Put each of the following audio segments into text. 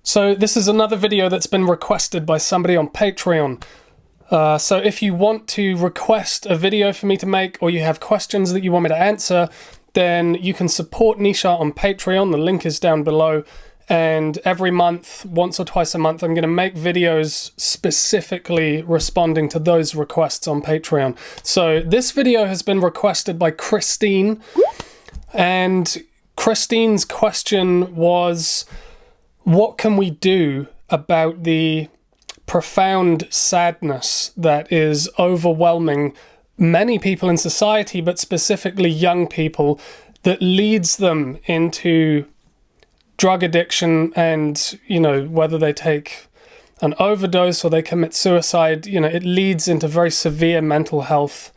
So this is another video that's been requested by somebody on Patreon. So if you want to request a video for me to make, or you have questions that you want me to answer, then you can support Nyishar on Patreon. The link is down below. And every month, once or twice a month, I'm going to make videos specifically responding to those requests on Patreon. So this video has been requested by Christine. And Christine's question was, what can we do about the profound sadness that is overwhelming many people in society, but specifically young people, that leads them into drug addiction and, whether they take an overdose or they commit suicide, it leads into very severe mental health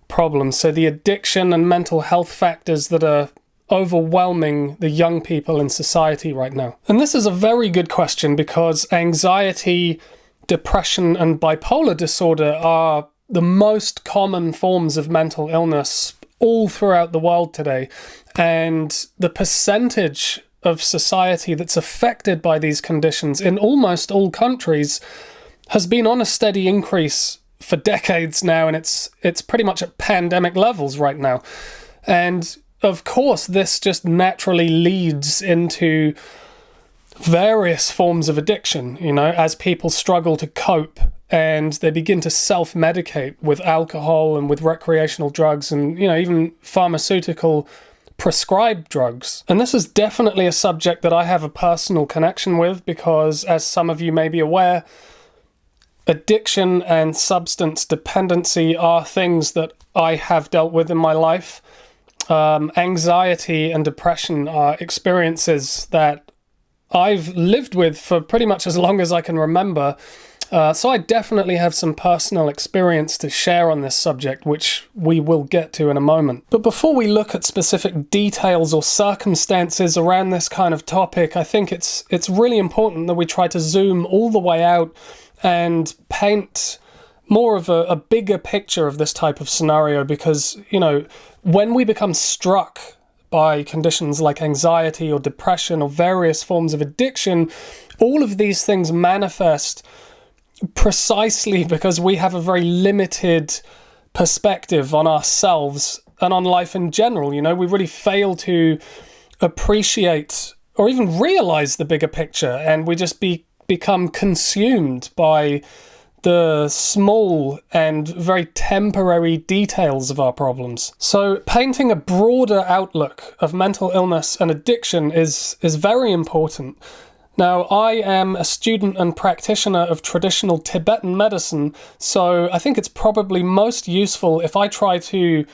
problems. So the addiction and mental health factors that are overwhelming the young people in society right now. And this is a very good question because anxiety, depression, and bipolar disorder are the most common forms of mental illness all throughout the world today. And the percentage of society that's affected by these conditions in almost all countries has been on a steady increase for decades now, and it's pretty much at pandemic levels right now. And of course, this just naturally leads into various forms of addiction, as people struggle to cope and they begin to self-medicate with alcohol and with recreational drugs and, even pharmaceutical prescribed drugs. And this is definitely a subject that I have a personal connection with because, as some of you may be aware, addiction and substance dependency are things that I have dealt with in my life. Anxiety and depression are experiences that I've lived with for pretty much as long as I can remember. So I definitely have some personal experience to share on this subject, which we will get to in a moment. But before we look at specific details or circumstances around this kind of topic, I think it's really important that we try to zoom all the way out and paint more of a bigger picture of this type of scenario because, when we become struck by conditions like anxiety or depression or various forms of addiction, all of these things manifest precisely because we have a very limited perspective on ourselves and on life in general. We really fail to appreciate or even realize the bigger picture, and we just become consumed by the small and very temporary details of our problems. So painting a broader outlook of mental illness and addiction is very important. Now, I am a student and practitioner of traditional Tibetan medicine, so I think it's probably most useful if I try to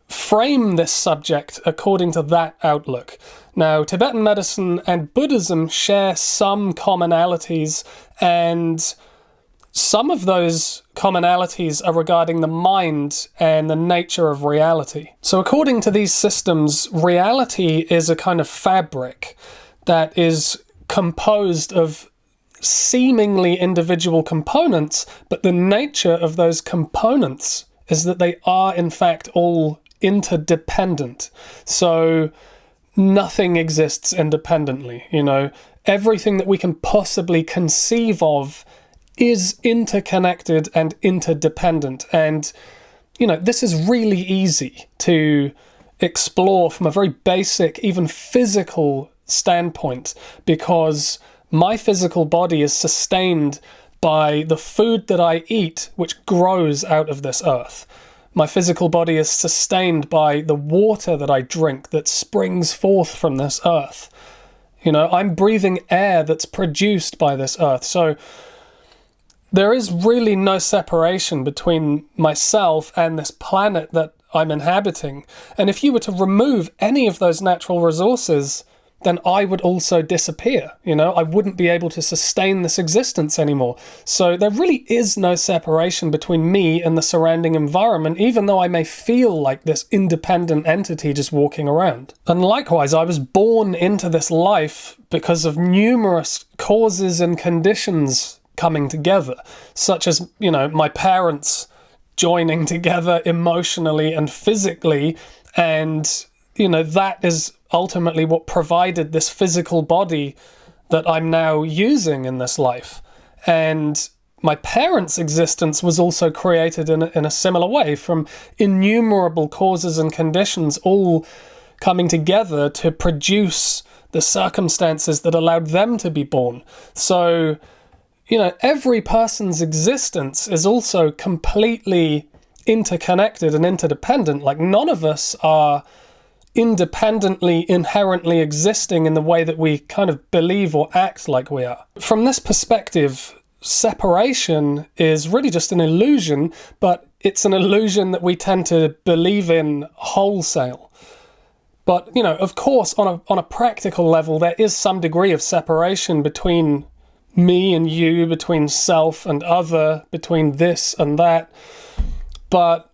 frame this subject according to that outlook. Now, Tibetan medicine and Buddhism share some commonalities, and some of those commonalities are regarding the mind and the nature of reality. So according to these systems, reality is a kind of fabric that is composed of seemingly individual components, but the nature of those components is that they are in fact all interdependent. So nothing exists independently, Everything that we can possibly conceive of is interconnected and interdependent. And, this is really easy to explore from a very basic, even physical standpoint, because my physical body is sustained by the food that I eat, which grows out of this earth. My physical body is sustained by the water that I drink that springs forth from this earth. I'm breathing air that's produced by this earth. So there is really no separation between myself and this planet that I'm inhabiting. And if you were to remove any of those natural resources, then I would also disappear. I wouldn't be able to sustain this existence anymore. So there really is no separation between me and the surrounding environment, even though I may feel like this independent entity just walking around. And likewise, I was born into this life because of numerous causes and conditions coming together, such as, my parents joining together emotionally and physically, and that is ultimately what provided this physical body that I'm now using in this life. And my parents' existence was also created in a similar way, from innumerable causes and conditions all coming together to produce the circumstances that allowed them to be born. So, every person's existence is also completely interconnected and interdependent. Like, none of us are independently, inherently existing in the way that we kind of believe or act like we are. From this perspective, separation is really just an illusion, but it's an illusion that we tend to believe in wholesale. But, of course, on a practical level, there is some degree of separation between me and you, between self and other, between this and that. But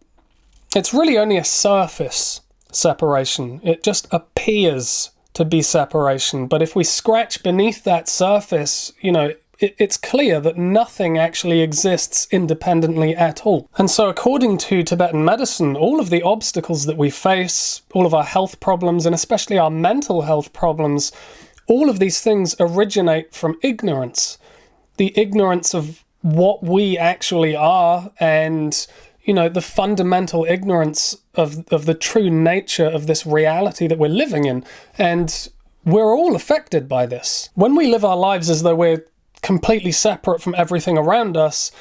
it's really only a surface separation. It just appears to be separation. But if we scratch beneath that surface, it's clear that nothing actually exists independently at all. And so according to Tibetan medicine, all of the obstacles that we face, all of our health problems, and especially our mental health problems, all of these things originate from ignorance. The ignorance of what we actually are, and the fundamental ignorance of the true nature of this reality that we're living in. And we're all affected by this. When we live our lives as though we're completely separate from everything around us,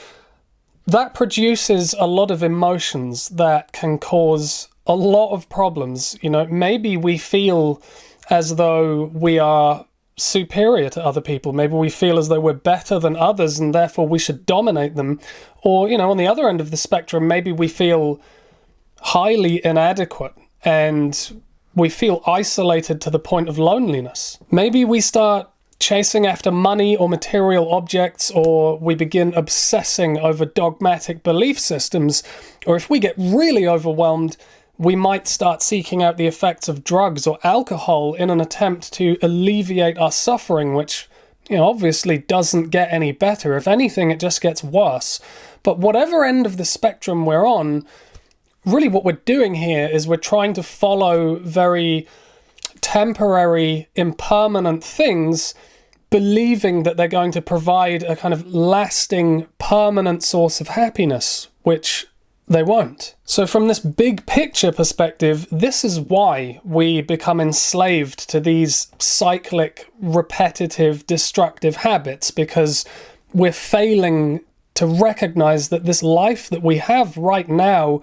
that produces a lot of emotions that can cause a lot of problems. Maybe we feel as though we are superior to other people. Maybe we feel as though we're better than others and therefore we should dominate them. Or, on the other end of the spectrum, maybe we feel highly inadequate and we feel isolated to the point of loneliness. Maybe we start chasing after money or material objects, or we begin obsessing over dogmatic belief systems, or if we get really overwhelmed, we might start seeking out the effects of drugs or alcohol in an attempt to alleviate our suffering, which, obviously doesn't get any better. If anything, it just gets worse. But whatever end of the spectrum we're on, really what we're doing here is we're trying to follow very temporary, impermanent things, believing that they're going to provide a kind of lasting, permanent source of happiness, which they won't. So from this big picture perspective, this is why we become enslaved to these cyclic, repetitive, destructive habits, because we're failing to recognize that this life that we have right now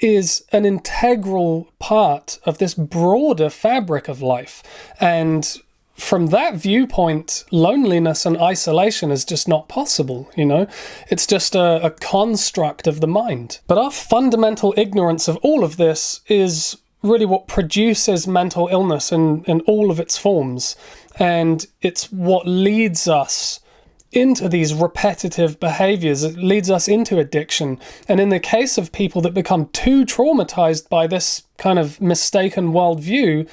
is an integral part of this broader fabric of life. And from that viewpoint, loneliness and isolation is just not possible, It's just a construct of the mind. But our fundamental ignorance of all of this is really what produces mental illness in all of its forms. And it's what leads us into these repetitive behaviors. It leads us into addiction. And in the case of people that become too traumatized by this kind of mistaken worldview,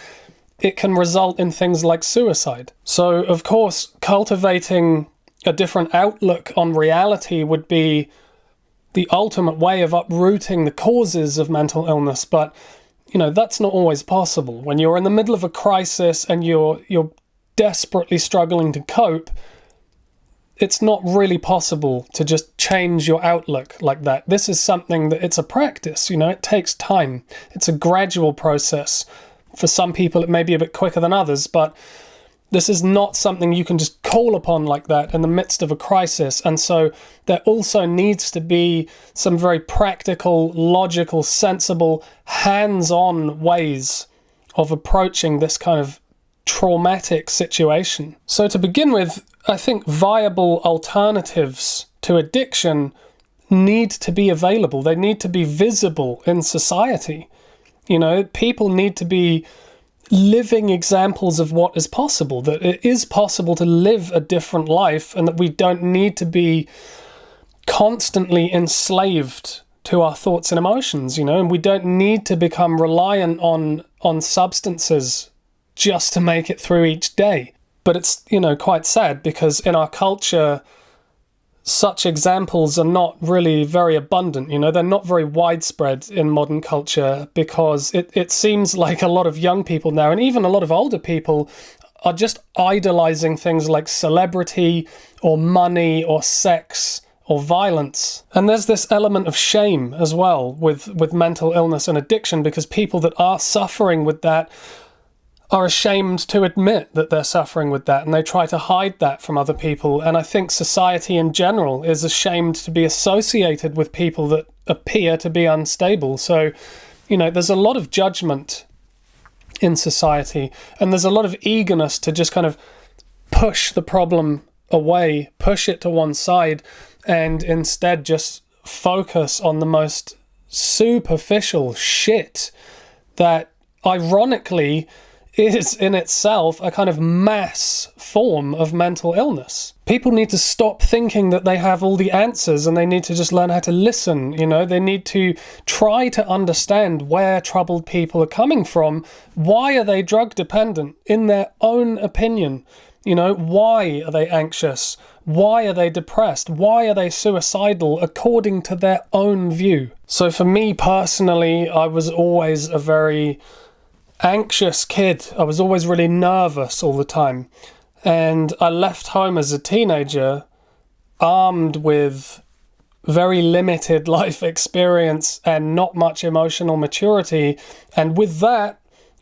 it can result in things like suicide. So, of course, cultivating a different outlook on reality would be the ultimate way of uprooting the causes of mental illness. But, that's not always possible. When you're in the middle of a crisis and you're desperately struggling to cope, it's not really possible to just change your outlook like that. This is something that it's a practice, it takes time. It's a gradual process. For some people, it may be a bit quicker than others, but this is not something you can just call upon like that in the midst of a crisis. And so there also needs to be some very practical, logical, sensible, hands-on ways of approaching this kind of traumatic situation. So to begin with, I think viable alternatives to addiction need to be available. They need to be visible in society. People need to be living examples of what is possible, that it is possible to live a different life and that we don't need to be constantly enslaved to our thoughts and emotions, and we don't need to become reliant on substances just to make it through each day. But it's, quite sad because in our culture, such examples are not really very abundant. They're not very widespread in modern culture, because it seems like a lot of young people now, and even a lot of older people, are just idolizing things like celebrity or money or sex or violence. And there's this element of shame as well with mental illness and addiction, because people that are suffering with that are ashamed to admit that they're suffering with that, and they try to hide that from other people. And I think society in general is ashamed to be associated with people that appear to be unstable. So, there's a lot of judgment in society, and there's a lot of eagerness to just kind of push the problem away, push it to one side, and instead just focus on the most superficial shit that, ironically, is in itself a kind of mass form of mental illness. People need to stop thinking that they have all the answers, and they need to just learn how to listen. They need to try to understand where troubled people are coming from. Why are they drug dependent in their own opinion? Why are they anxious? Why are they depressed? Why are they suicidal according to their own view? So for me personally, I was always a very anxious kid. I was always really nervous all the time. And I left home as a teenager armed with very limited life experience and not much emotional maturity. And with that,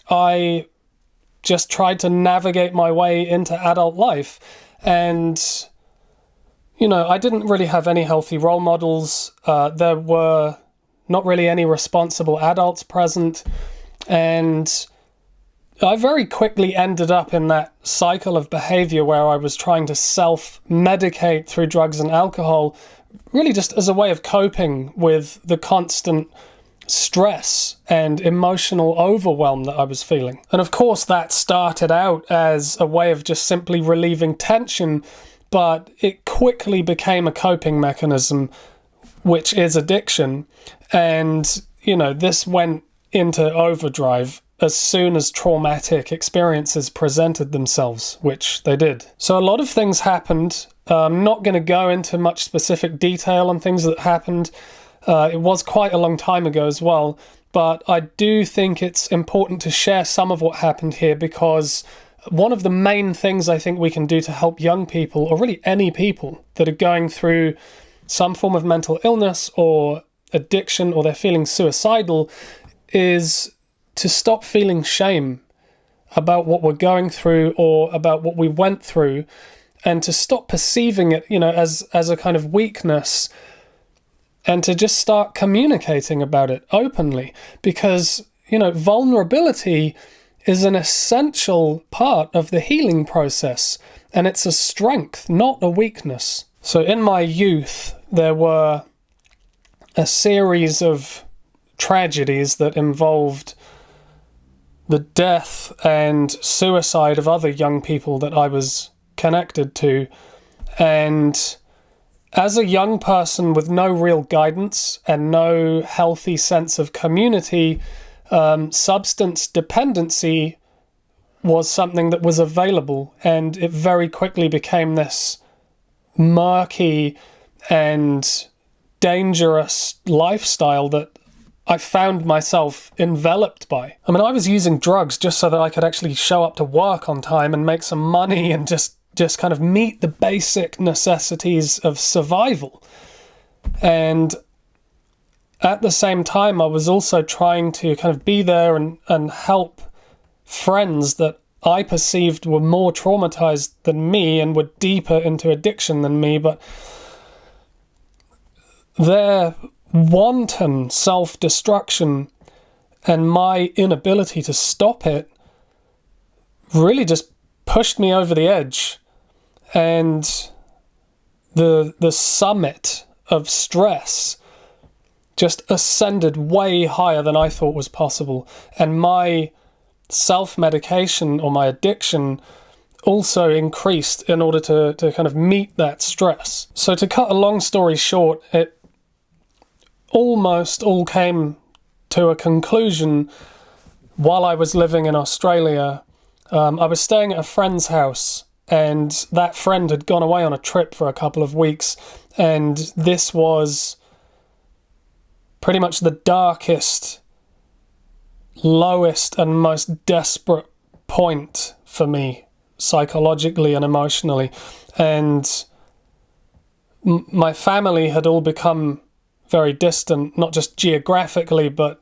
I just tried to navigate my way into adult life. And, I didn't really have any healthy role models. There were not really any responsible adults present. And I very quickly ended up in that cycle of behavior where I was trying to self-medicate through drugs and alcohol, really just as a way of coping with the constant stress and emotional overwhelm that I was feeling. And of course, that started out as a way of just simply relieving tension, but it quickly became a coping mechanism, which is addiction. And, this went into overdrive as soon as traumatic experiences presented themselves, which they did. So a lot of things happened. I'm not going to go into much specific detail on things that happened. It was quite a long time ago as well, but I do think it's important to share some of what happened here, because one of the main things I think we can do to help young people, or really any people that are going through some form of mental illness or addiction, or they're feeling suicidal, is to stop feeling shame about what we're going through or about what we went through, and to stop perceiving it, as a kind of weakness, and to just start communicating about it openly. Because, vulnerability is an essential part of the healing process, and it's a strength, not a weakness. So in my youth, there were a series of tragedies that involved the death and suicide of other young people that I was connected to. And as a young person with no real guidance and no healthy sense of community, substance dependency was something that was available, and it very quickly became this murky and dangerous lifestyle that I found myself enveloped by. I mean, I was using drugs just so that I could actually show up to work on time and make some money and just kind of meet the basic necessities of survival. And at the same time, I was also trying to kind of be there and help friends that I perceived were more traumatized than me and were deeper into addiction than me, but their wanton self-destruction and my inability to stop it really just pushed me over the edge. And the summit of stress just ascended way higher than I thought was possible. And my self-medication, or my addiction, also increased in order to kind of meet that stress. So to cut a long story short, it almost all came to a conclusion while I was living in Australia. I was staying at a friend's house and that friend had gone away on a trip for a couple of weeks, and this was pretty much the darkest, lowest and most desperate point for me psychologically and emotionally. And my family had all become very distant, not just geographically, but,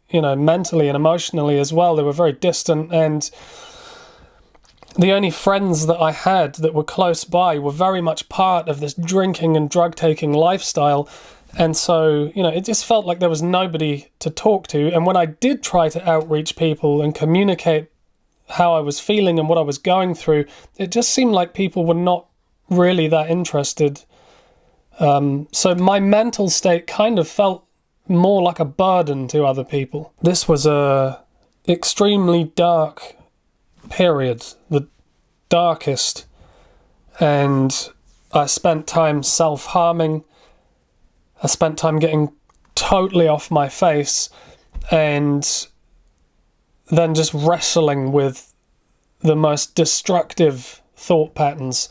you know, mentally and emotionally as well. They were very distant, and the only friends that I had that were close by were very much part of this drinking and drug-taking lifestyle. And so, you know, it just felt like there was nobody to talk to. And when I did try to outreach people and communicate how I was feeling and what I was going through, it just seemed like people were not really that interested. So my mental state kind of felt more like a burden to other people. This was a extremely dark period, the darkest, and I spent time self-harming. I spent time getting totally off my face, and then just wrestling with the most destructive thought patterns.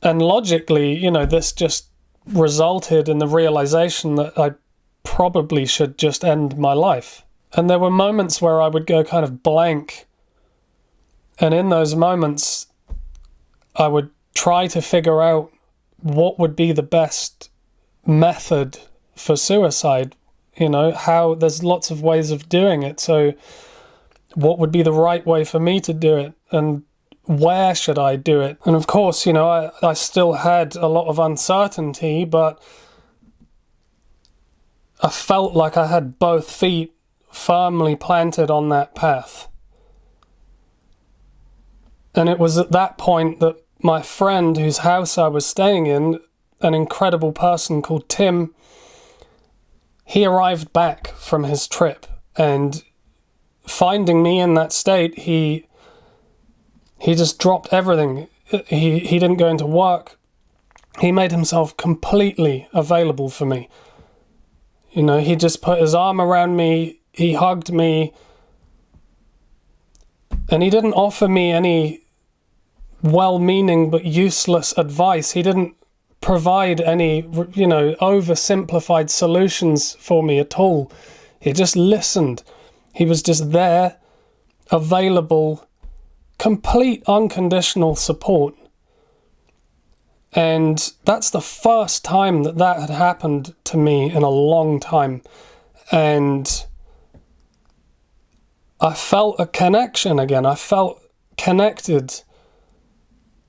And logically, you know, this just resulted in the realization that I probably should just end my life. And there were moments where I would go kind of blank. And in those moments, I would try to figure out what would be the best method for suicide. You know, how there's lots of ways of doing it. So what would be the right way for me to do it? And where should I do it? And of course, you know, I still had a lot of uncertainty, but I felt like I had both feet firmly planted on that path. And it was at that point that my friend whose house I was staying in, an incredible person called Tim, he arrived back from his trip, and finding me in that state, he just dropped everything. He didn't go into work. He made himself completely available for me. You know, he just put his arm around me, he hugged me, and he didn't offer me any well-meaning but useless advice. He didn't provide any, you know, oversimplified solutions for me at all. He just listened. He was just there, available, complete unconditional support. And that's the first time that that had happened to me in a long time. And I felt a connection again. I felt connected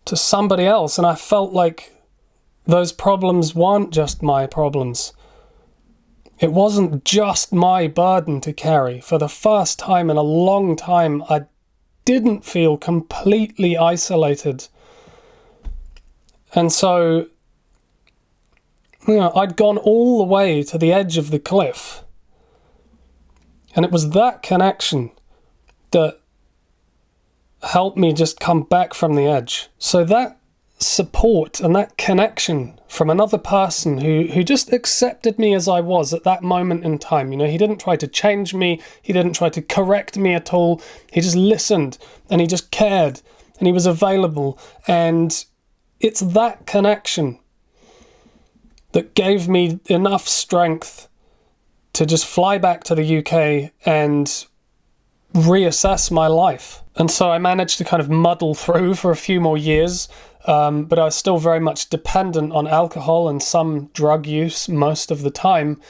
to somebody else, and I felt like those problems weren't just my problems. It wasn't just my burden to carry. For the first time in a long time, I didn't feel completely isolated. And so, you know, I'd gone all the way to the edge of the cliff. And it was that connection that helped me just come back from the edge. So that support and that connection from another person who just accepted me as I was at that moment in time. You know, he didn't try to change me. He didn't try to correct me at all. He just listened, and he just cared, and he was available. And it's that connection that gave me enough strength to just fly back to the UK and reassess my life. And so I managed to kind of muddle through for a few more years, but I was still very much dependent on alcohol and some drug use most of the time.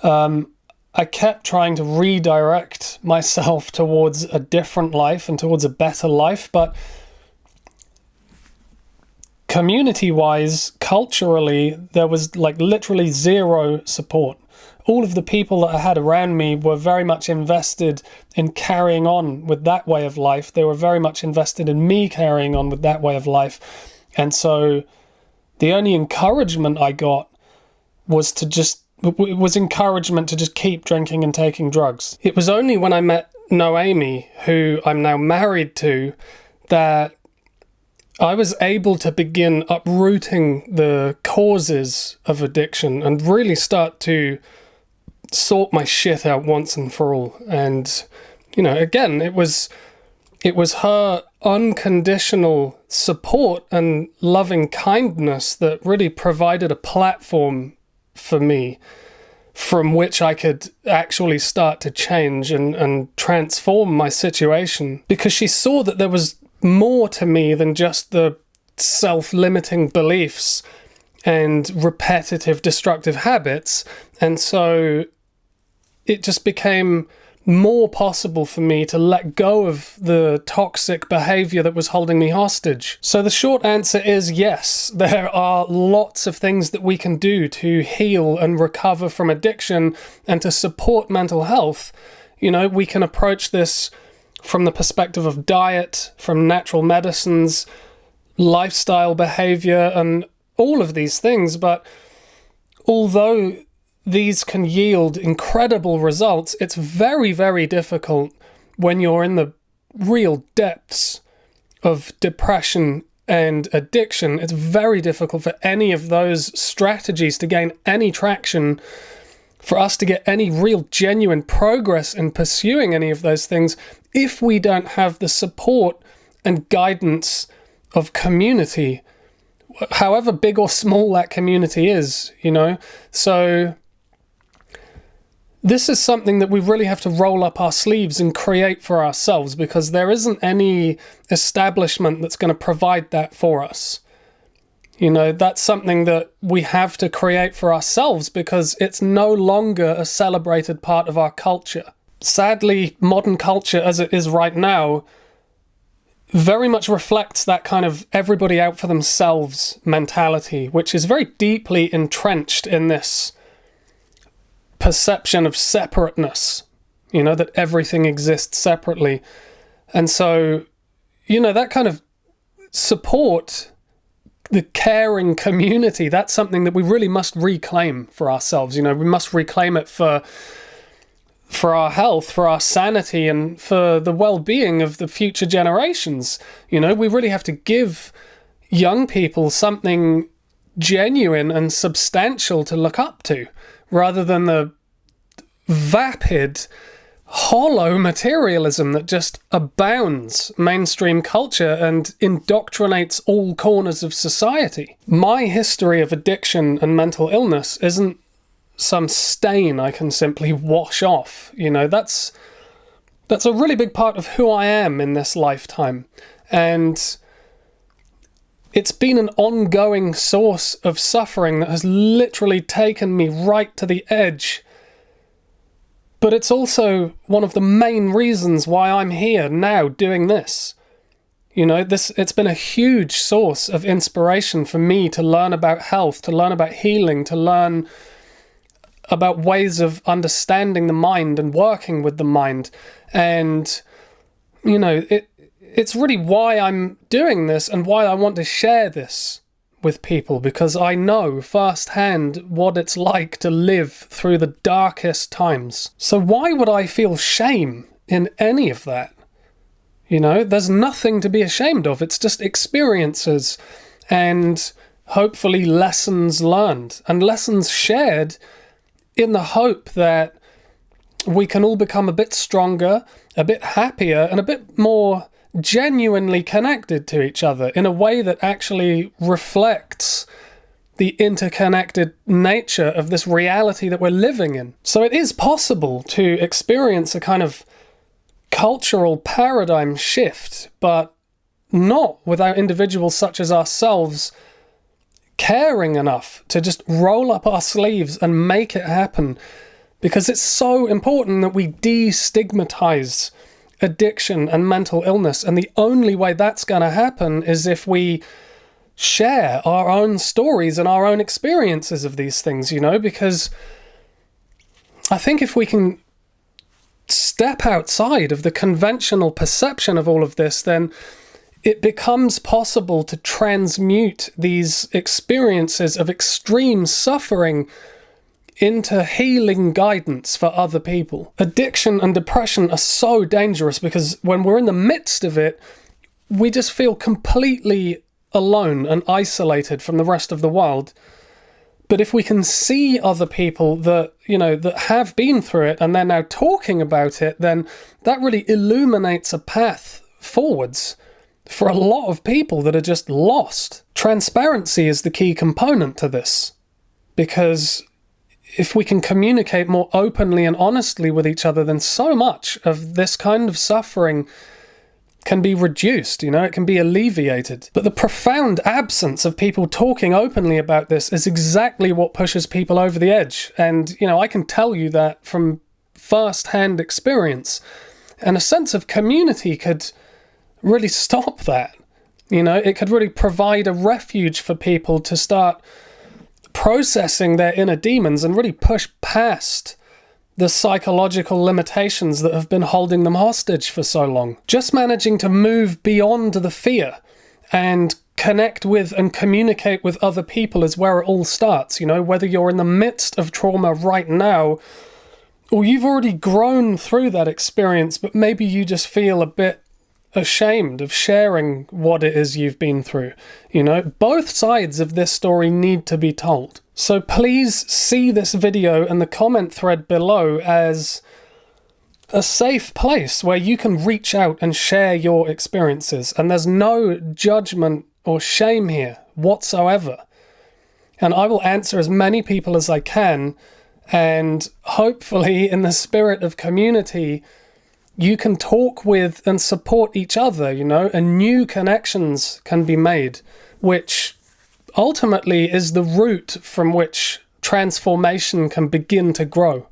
I kept trying to redirect myself towards a different life and towards a better life, but community-wise, culturally, there was like literally zero support. All of the people that I had around me were very much invested in carrying on with that way of life. They were very much invested in me carrying on with that way of life. And so the only encouragement I got was encouragement to just keep drinking and taking drugs. It was only when I met Noemi, who I'm now married to, that I was able to begin uprooting the causes of addiction and really start to sort my shit out once and for all. And, you know, again, it was her unconditional support and loving kindness that really provided a platform for me from which I could actually start to change and transform my situation, because she saw that there was more to me than just the self-limiting beliefs and repetitive destructive habits. And so it just became more possible for me to let go of the toxic behavior that was holding me hostage. So the short answer is yes, there are lots of things that we can do to heal and recover from addiction and to support mental health. You know, we can approach this from the perspective of diet, from natural medicines, lifestyle behavior, and all of these things. But although these can yield incredible results, it's very, very difficult when you're in the real depths of depression and addiction. It's very difficult for any of those strategies to gain any traction, for us to get any real genuine progress in pursuing any of those things, if we don't have the support and guidance of community, however big or small that community is, you know. So this is something that we really have to roll up our sleeves and create for ourselves, because there isn't any establishment that's going to provide that for us. You know, that's something that we have to create for ourselves, because it's no longer a celebrated part of our culture. Sadly, modern culture as it is right now very much reflects that kind of everybody out for themselves mentality, which is very deeply entrenched in this perception of separateness, you know, that everything exists separately. And so, you know, that kind of support, the caring community, that's something that we really must reclaim for ourselves. You know, we must reclaim it for our health, for our sanity, and for the well-being of the future generations. You know, we really have to give young people something genuine and substantial to look up to, rather than the vapid, hollow materialism that just abounds mainstream culture and indoctrinates all corners of society. My history of addiction and mental illness isn't some stain I can simply wash off. You know, that's a really big part of who I am in this lifetime. And it's been an ongoing source of suffering that has literally taken me right to the edge. But it's also one of the main reasons why I'm here now doing this. You know, it's been a huge source of inspiration for me to learn about health, to learn about healing, to learn about ways of understanding the mind and working with the mind. And, you know, it's really why I'm doing this and why I want to share this with people, because I know firsthand what it's like to live through the darkest times. So why would I feel shame in any of that? You know, there's nothing to be ashamed of. It's just experiences and hopefully lessons learned and lessons shared in the hope that we can all become a bit stronger, a bit happier, and a bit more genuinely connected to each other in a way that actually reflects the interconnected nature of this reality that we're living in. So it is possible to experience a kind of cultural paradigm shift, but not without individuals such as ourselves caring enough to just roll up our sleeves and make it happen, because it's so important that we destigmatize addiction and mental illness. And the only way that's going to happen is if we share our own stories and our own experiences of these things, you know, because I think if we can step outside of the conventional perception of all of this, then it becomes possible to transmute these experiences of extreme suffering into healing guidance for other people. Addiction and depression are so dangerous because when we're in the midst of it, we just feel completely alone and isolated from the rest of the world. But if we can see other people that, you know, that have been through it and they're now talking about it, then that really illuminates a path forwards. for a lot of people that are just lost. Transparency is the key component to this, because if we can communicate more openly and honestly with each other, then so much of this kind of suffering can be reduced, it can be alleviated. But the profound absence of people talking openly about this is exactly what pushes people over the edge. And, I can tell you that from first-hand experience. And a sense of community could really stop that. It could really provide a refuge for people to start processing their inner demons and really push past the psychological limitations that have been holding them hostage for so long. Just managing to move beyond the fear and connect with and communicate with other people is where it all starts. Whether you're in the midst of trauma right now, or you've already grown through that experience, but maybe you just feel a bit ashamed of sharing what it is you've been through. Both sides of this story need to be told. So please see this video and the comment thread below as a safe place where you can reach out and share your experiences. And there's no judgment or shame here whatsoever. And I will answer as many people as I can. And hopefully, in the spirit of community, you can talk with and support each other, and new connections can be made, which ultimately is the root from which transformation can begin to grow.